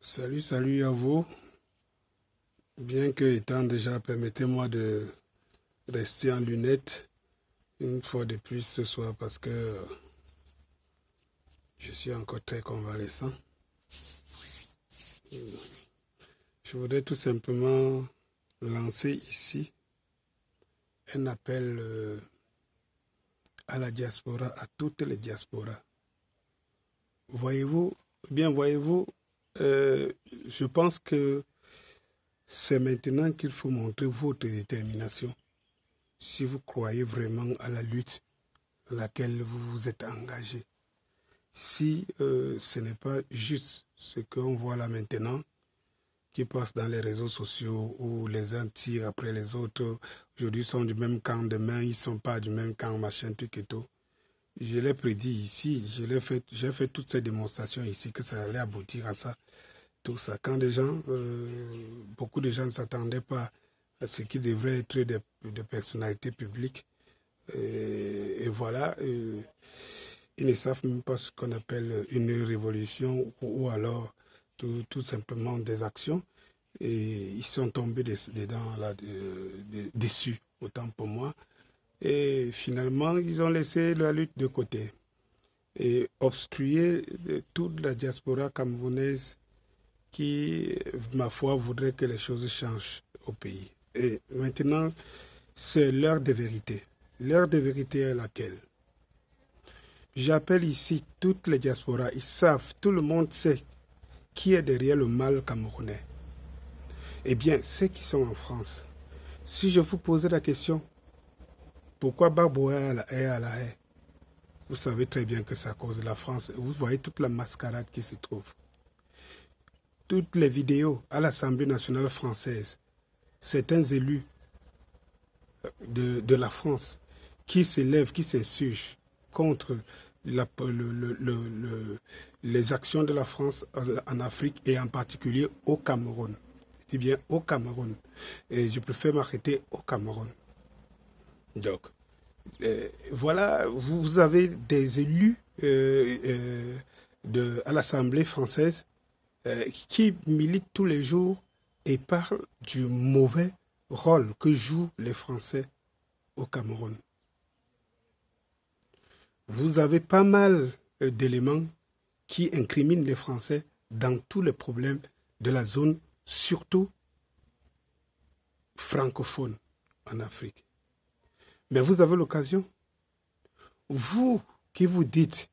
Salut, salut à vous. Bien que étant déjà, permettez-moi de rester en lunettes une fois de plus ce soir parce que je suis encore très convalescent. Je voudrais tout simplement lancer ici un appel à la diaspora, à toutes les diasporas. Voyez-vous, je pense que c'est maintenant qu'il faut montrer votre détermination. Si vous croyez vraiment à la lutte à laquelle vous vous êtes engagé. Si ce n'est pas juste ce qu'on voit là maintenant, qui passe dans les réseaux sociaux où les uns tirent après les autres, aujourd'hui ils sont du même camp, demain ils ne sont pas du même camp, machin, truc et tout. Je l'ai prédit ici, j'ai fait toutes ces démonstrations ici que ça allait aboutir à ça, tout ça. Quand beaucoup de gens ne s'attendaient pas à ce qui devrait être des personnalités publiques, et voilà, ils ne savent même pas ce qu'on appelle une révolution ou alors tout simplement des actions. Et ils sont tombés dedans, là, déçus, autant pour moi. Et finalement, ils ont laissé la lutte de côté et obstrué toute la diaspora camerounaise qui, ma foi, voudrait que les choses changent au pays. Et maintenant, c'est l'heure de vérité. L'heure de vérité est laquelle? J'appelle ici toutes les diasporas. Ils savent, tout le monde sait qui est derrière le mal camerounais. Eh bien, ceux qui sont en France, si je vous posais la question, pourquoi Gbagbo est à la haie? Vous savez très bien que c'est à cause de la France. Vous voyez toute la mascarade qui se trouve. Toutes les vidéos à l'Assemblée nationale française, certains élus de la France qui s'élèvent, qui s'insurgent contre les actions de la France en Afrique et en particulier au Cameroun. Je dis bien au Cameroun. Et je préfère m'arrêter au Cameroun. Donc, voilà, vous avez des élus à l'Assemblée française qui militent tous les jours et parlent du mauvais rôle que jouent les Français au Cameroun. Vous avez pas mal d'éléments qui incriminent les Français dans tous les problèmes de la zone, surtout francophone en Afrique. Mais vous avez l'occasion, vous qui vous dites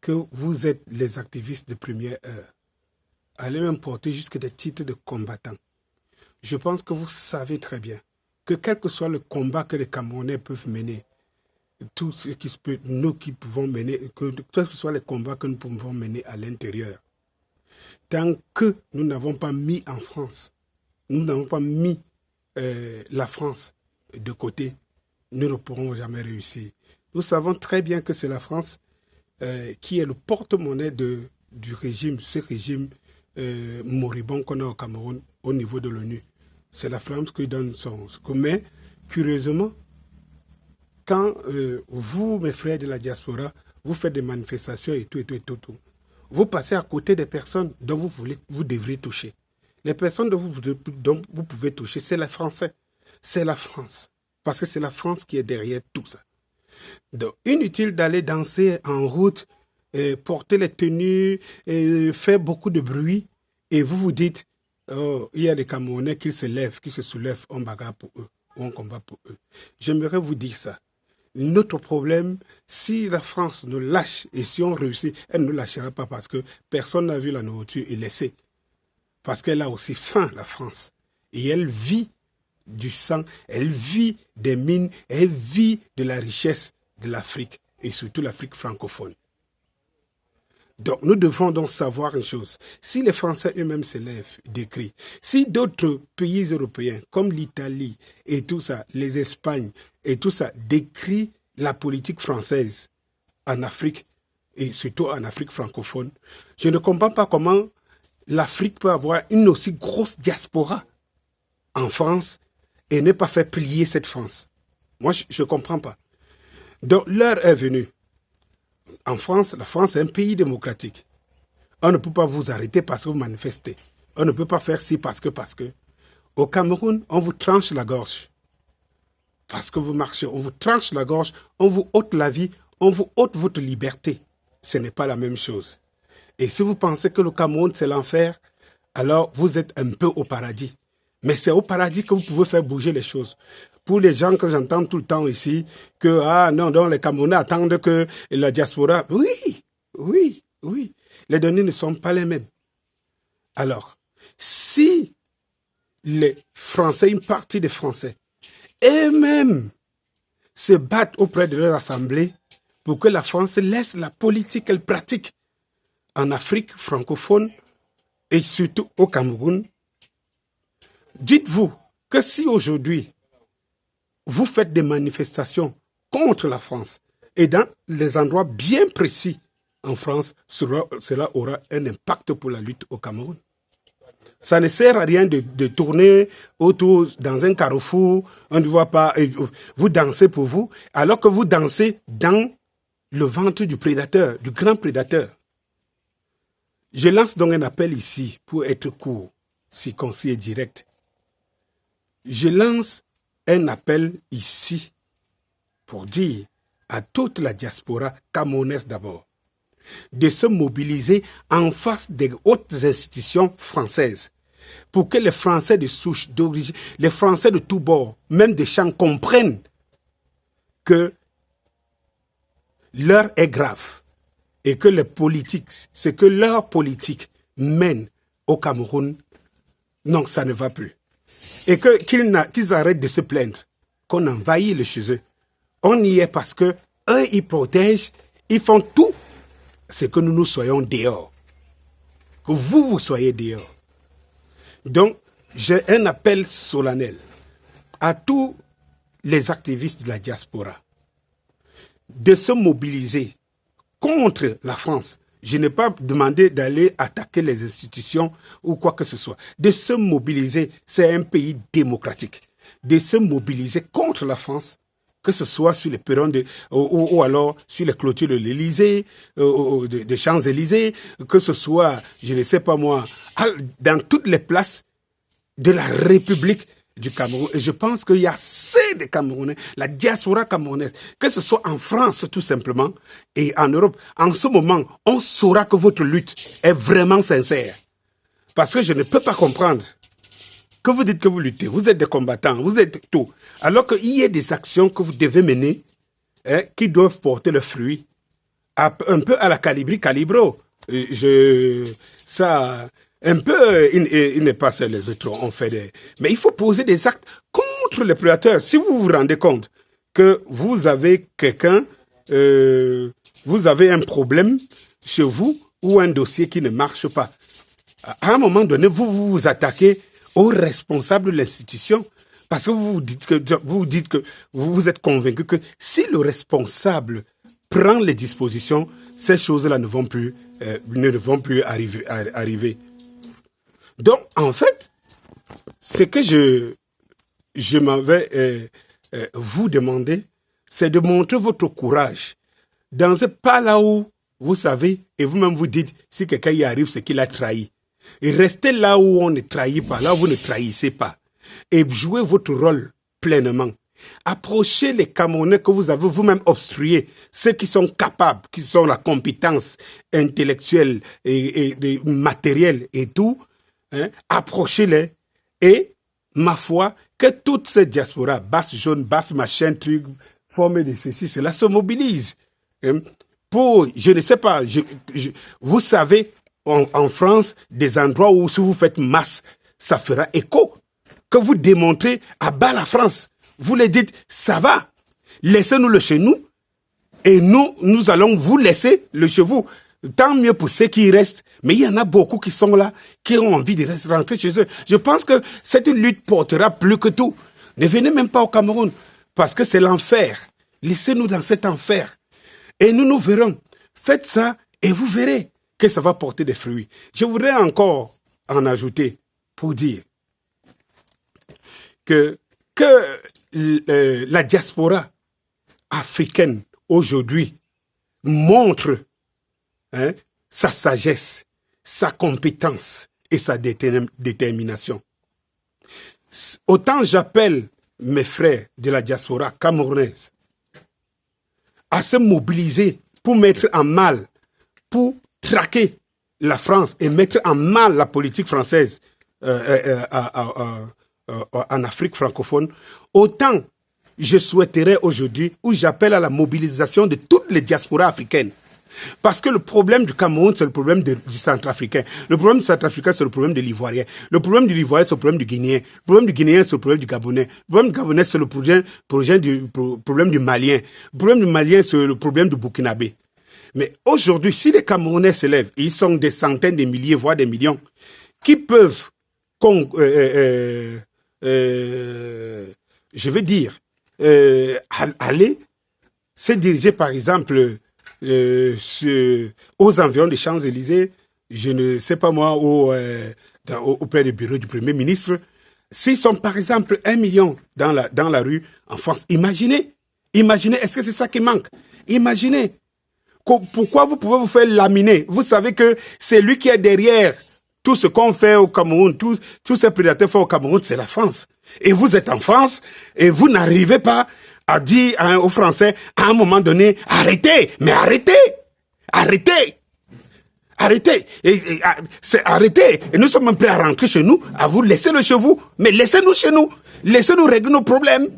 que vous êtes les activistes de première heure, allez même porter jusque des titres de combattants. Je pense que vous savez très bien que quel que soit le combat que les Camerounais peuvent mener, tout ce qui se peut, nous qui pouvons mener, quels que soient les combats que nous pouvons mener à l'intérieur, tant que nous n'avons pas mis en France, nous n'avons pas mis la France de côté, nous ne pourrons jamais réussir. Nous savons très bien que c'est la France qui est le porte-monnaie du régime, ce régime moribond qu'on a au Cameroun au niveau de l'ONU. C'est la France qui donne son... Mais, curieusement, quand vous, mes frères de la diaspora, vous faites des manifestations et tout, vous passez à côté des personnes dont vous devriez toucher. Les personnes dont vous pouvez toucher, c'est les Français. C'est la France. Parce que c'est la France qui est derrière tout ça. Donc, inutile d'aller danser en route, porter les tenues, faire beaucoup de bruit, et vous vous dites, oh, il y a des Camerounais qui se soulèvent, on bagarre pour eux, on combat pour eux. J'aimerais vous dire ça. Notre problème, si la France nous lâche, et si on réussit, elle ne nous lâchera pas parce que personne n'a vu la nourriture et laissé. Parce qu'elle a aussi faim, la France. Et elle vit du sang, elle vit des mines, elle vit de la richesse de l'Afrique, et surtout l'Afrique francophone. Donc nous devons donc savoir une chose. Si les Français eux-mêmes se lèvent, décrient, si d'autres pays européens, comme l'Italie et tout ça, les Espagnes et tout ça, décrient la politique française en Afrique, et surtout en Afrique francophone, je ne comprends pas comment l'Afrique peut avoir une aussi grosse diaspora en France et ne pas faire plier cette France. Moi, je ne comprends pas. Donc, l'heure est venue. En France, la France est un pays démocratique. On ne peut pas vous arrêter parce que vous manifestez. On ne peut pas faire ci parce que. Au Cameroun, on vous tranche la gorge. Parce que vous marchez, on vous tranche la gorge, on vous ôte la vie, on vous ôte votre liberté. Ce n'est pas la même chose. Et si vous pensez que le Cameroun, c'est l'enfer, alors vous êtes un peu au paradis. Mais c'est au paradis que vous pouvez faire bouger les choses. Pour les gens que j'entends tout le temps ici, que non, les Camerounais attendent que la diaspora... Oui. Les données ne sont pas les mêmes. Alors, si les Français, une partie des Français, eux-mêmes se battent auprès de leur assemblée pour que la France laisse la politique qu'elle pratique en Afrique francophone et surtout au Cameroun, dites-vous que si aujourd'hui vous faites des manifestations contre la France et dans les endroits bien précis en France, cela aura un impact pour la lutte au Cameroun. Ça ne sert à rien de tourner autour dans un carrefour, on ne voit pas, vous dansez pour vous, alors que vous dansez dans le ventre du prédateur, du grand prédateur. Je lance donc un appel ici pour être court, concis et direct. Je lance un appel ici pour dire à toute la diaspora camerounaise d'abord de se mobiliser en face des hautes institutions françaises pour que les Français de souche, d'origine, les Français de tous bords, même des champs, comprennent que l'heure est grave et que les politiques, ce que leur politique mène au Cameroun, non, ça ne va plus. Et qu'ils arrêtent de se plaindre qu'on envahit le chez eux. On y est parce que eux, ils protègent, ils font tout ce que nous soyons dehors. Que vous soyez dehors. Donc, j'ai un appel solennel à tous les activistes de la diaspora de se mobiliser contre la France. Je n'ai pas demandé d'aller attaquer les institutions ou quoi que ce soit. De se mobiliser, c'est un pays démocratique. De se mobiliser contre la France, que ce soit sur les perrons ou alors sur les clôtures de l'Élysée, des Champs-Élysées, que ce soit, je ne sais pas moi, dans toutes les places de la République du Cameroun. Et je pense qu'il y a assez de Camerounais, la diaspora camerounaise, que ce soit en France tout simplement et en Europe. En ce moment, on saura que votre lutte est vraiment sincère. Parce que je ne peux pas comprendre que vous dites que vous luttez, vous êtes des combattants, vous êtes tout. Alors qu'il y a des actions que vous devez mener qui doivent porter le fruit un peu à la Calibro. Un peu, il n'est pas seul, les autres ont fait des... Mais il faut poser des actes contre les prédateurs. Si vous vous rendez compte que vous avez quelqu'un, vous avez un problème chez vous ou un dossier qui ne marche pas, à un moment donné, vous attaquez aux responsables de l'institution parce que vous dites que vous êtes convaincu que si le responsable prend les dispositions, ces choses-là ne vont plus arriver. Donc, en fait, ce que je m'en vais vous demander, c'est de montrer votre courage. Pas là où, vous savez, et vous-même vous dites, si quelqu'un y arrive, c'est qu'il a trahi. Et restez là où on ne trahit pas, là où vous ne trahissez pas. Et jouez votre rôle pleinement. Approchez les Camerounais que vous avez vous-même obstrués, ceux qui sont capables, qui ont la compétence intellectuelle et matérielle et tout, approchez-les et, ma foi, que toute cette diaspora, basse jaune, basse machin, truc, formée de ceci, cela se mobilise. Pour, je ne sais pas, vous savez, en France, des endroits où si vous faites masse, ça fera écho. Que vous démontrez à bas la France. Vous les dites, ça va, laissez-nous le chez nous et nous allons vous laisser le chez vous. Tant mieux pour ceux qui restent, mais il y en a beaucoup qui sont là, qui ont envie de rentrer chez eux. Je pense que cette lutte portera plus que tout. Ne venez même pas au Cameroun, parce que c'est l'enfer. Laissez-nous dans cet enfer. Et nous verrons. Faites ça et vous verrez que ça va porter des fruits. Je voudrais encore en ajouter pour dire que la diaspora africaine aujourd'hui montre sa sagesse sa compétence et sa détermination. Autant j'appelle mes frères de la diaspora camerounaise à se mobiliser pour mettre en mal, pour traquer la France et mettre en mal la politique française en Afrique francophone, autant je souhaiterais aujourd'hui, où j'appelle à la mobilisation de toutes les diasporas africaines. Parce que le problème du Cameroun, c'est le problème du Centrafricain. Le problème du Centrafricain, c'est le problème de l'Ivoirien. Le problème du Ivoirien, c'est le problème du Guinéen. Le problème du Guinéen, c'est le problème du Gabonais. Le problème du Gabonais, c'est le problème du Malien. Le problème du Malien, c'est le problème du Burkinabé. Mais aujourd'hui, si les Camerounais se lèvent, ils sont des centaines de milliers, voire des millions, qui peuvent, je veux dire, aller se diriger, par exemple, aux environs des Champs-Élysées, je ne sais pas moi, auprès du bureau du Premier ministre, s'ils sont par exemple 1 million dans la rue en France, imaginez, est-ce que c'est ça qui manque? Imaginez, pourquoi vous pouvez vous faire laminer? Vous savez que c'est lui qui est derrière tout ce qu'on fait au Cameroun, tous ces prédateurs font au Cameroun, c'est la France. Et vous êtes en France et vous n'arrivez pas à dire aux Français, à un moment donné, arrêtez, mais arrêtez, arrêtez. Et nous sommes prêts à rentrer chez nous, à vous laisser le chez vous, mais laissez-nous chez nous, laissez-nous régler nos problèmes.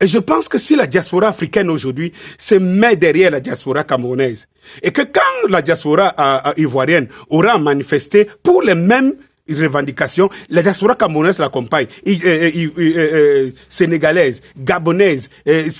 Et je pense que si la diaspora africaine aujourd'hui se met derrière la diaspora camerounaise, et que quand la diaspora ivoirienne aura manifesté pour les mêmes revendications, la diaspora camerounaise l'accompagne, sénégalaise, gabonaise,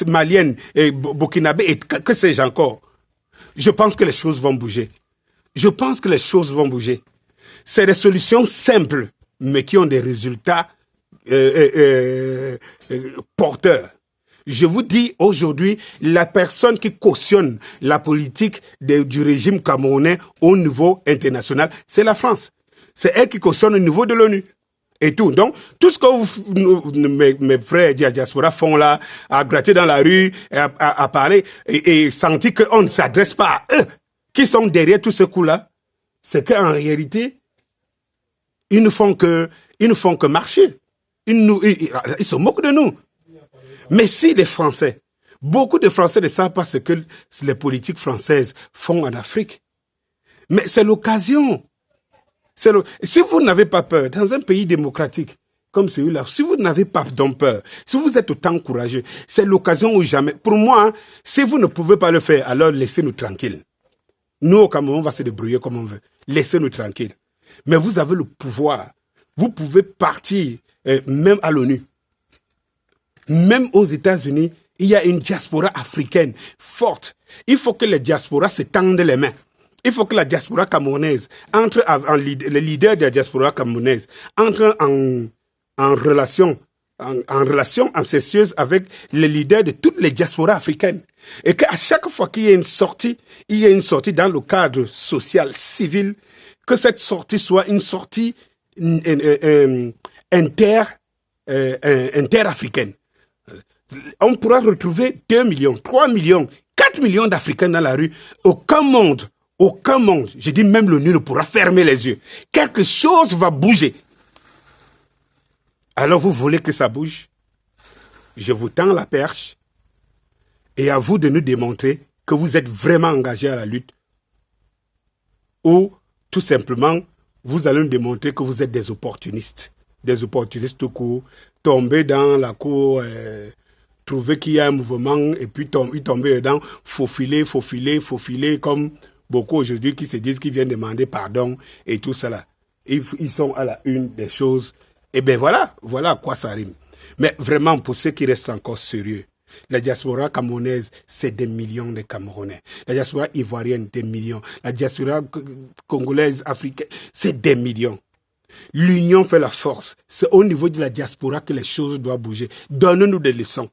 malienne, burkinabé, et que sais-je encore. Je pense que les choses vont bouger. C'est des solutions simples, mais qui ont des résultats porteurs. Je vous dis aujourd'hui, la personne qui cautionne la politique du régime camerounais au niveau international, c'est la France. C'est elle qui cautionne au niveau de l'ONU. Et tout. Donc, tout ce que mes frères de la diaspora font là, à gratter dans la rue, à parler, et sentir qu'on ne s'adresse pas à eux, qui sont derrière tout ce coup-là, c'est qu'en réalité, ils ne font que marcher. Ils se moquent de nous. Mais si les Français, beaucoup de Français ne savent pas ce que les politiques françaises font en Afrique. Mais c'est l'occasion. Si vous n'avez pas peur, dans un pays démocratique comme celui-là, si vous n'avez pas peur, si vous êtes autant courageux, c'est l'occasion ou jamais. Pour moi, si vous ne pouvez pas le faire, alors laissez-nous tranquilles. Nous, au Cameroun, on va se débrouiller comme on veut. Laissez-nous tranquilles. Mais vous avez le pouvoir. Vous pouvez partir, même à l'ONU. Même aux États-Unis, il y a une diaspora africaine forte. Il faut que les diasporas se tendent les mains. Il faut que la diaspora camerounaise entre les leaders de la diaspora camerounaise entrent en relation incestueuse avec les leaders de toutes les diasporas africaines. Et qu'à chaque fois qu'il y a une sortie, dans le cadre social, civil, que cette sortie soit une sortie interafricaine. On pourra retrouver 2 millions, 3 millions, 4 millions d'Africains dans la rue. Aucun monde, je dis même l'ONU ne pourra fermer les yeux. Quelque chose va bouger. Alors vous voulez que ça bouge? Je vous tends la perche et à vous de nous démontrer que vous êtes vraiment engagés à la lutte. Ou tout simplement, vous allez nous démontrer que vous êtes des opportunistes. Des opportunistes tout court, tomber dans la cour... trouver qu'il y a un mouvement et puis tomber dedans, faufiler, comme beaucoup aujourd'hui qui se disent qu'ils viennent demander pardon et tout cela. Ils sont à la une des choses. Et bien voilà à quoi ça rime. Mais vraiment, pour ceux qui restent encore sérieux, la diaspora camerounaise, c'est des millions de Camerounais. La diaspora ivoirienne, des millions. La diaspora congolaise, africaine, c'est des millions. L'union fait la force. C'est au niveau de la diaspora que les choses doivent bouger. Donnez-nous des leçons.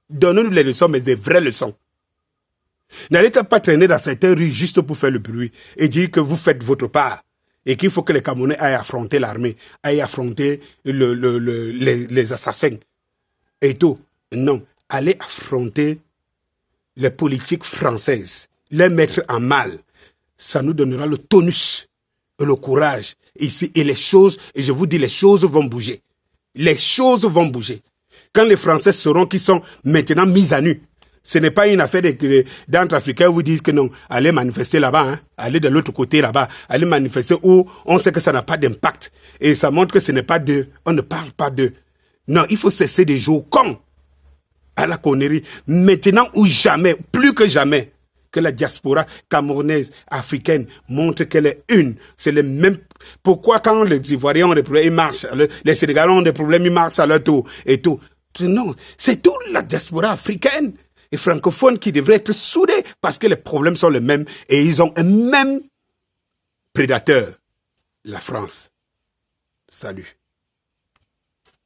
Donnez-nous les leçons, mais des vraies leçons. N'allez pas traîner dans certaines rues juste pour faire le bruit et dire que vous faites votre part et qu'il faut que les Camerounais aillent affronter l'armée, aillent affronter les assassins et tout. Non, allez affronter les politiques françaises, les mettre en mal, ça nous donnera le tonus et le courage ici. Et les choses, et je vous dis, les choses vont bouger. Les choses vont bouger. Quand les Français sauront qu'ils sont maintenant mis à nu, ce n'est pas une affaire d'entre Africains vous disent que non, allez manifester là-bas, hein, allez de l'autre côté là-bas, allez manifester où on sait que ça n'a pas d'impact. Et ça montre que ce n'est pas d'eux, on ne parle pas d'eux. Non, il faut cesser des jours cons à la connerie. Maintenant ou jamais, plus que jamais, que la diaspora camerounaise, africaine, montre qu'elle est une. C'est le même. Pourquoi quand les Ivoiriens ont des problèmes, ils marchent, les Sénégalais ont des problèmes, ils marchent à leur tour et tout. Non, c'est toute la diaspora africaine et francophone qui devrait être soudée parce que les problèmes sont les mêmes et ils ont un même prédateur, la France. Salut.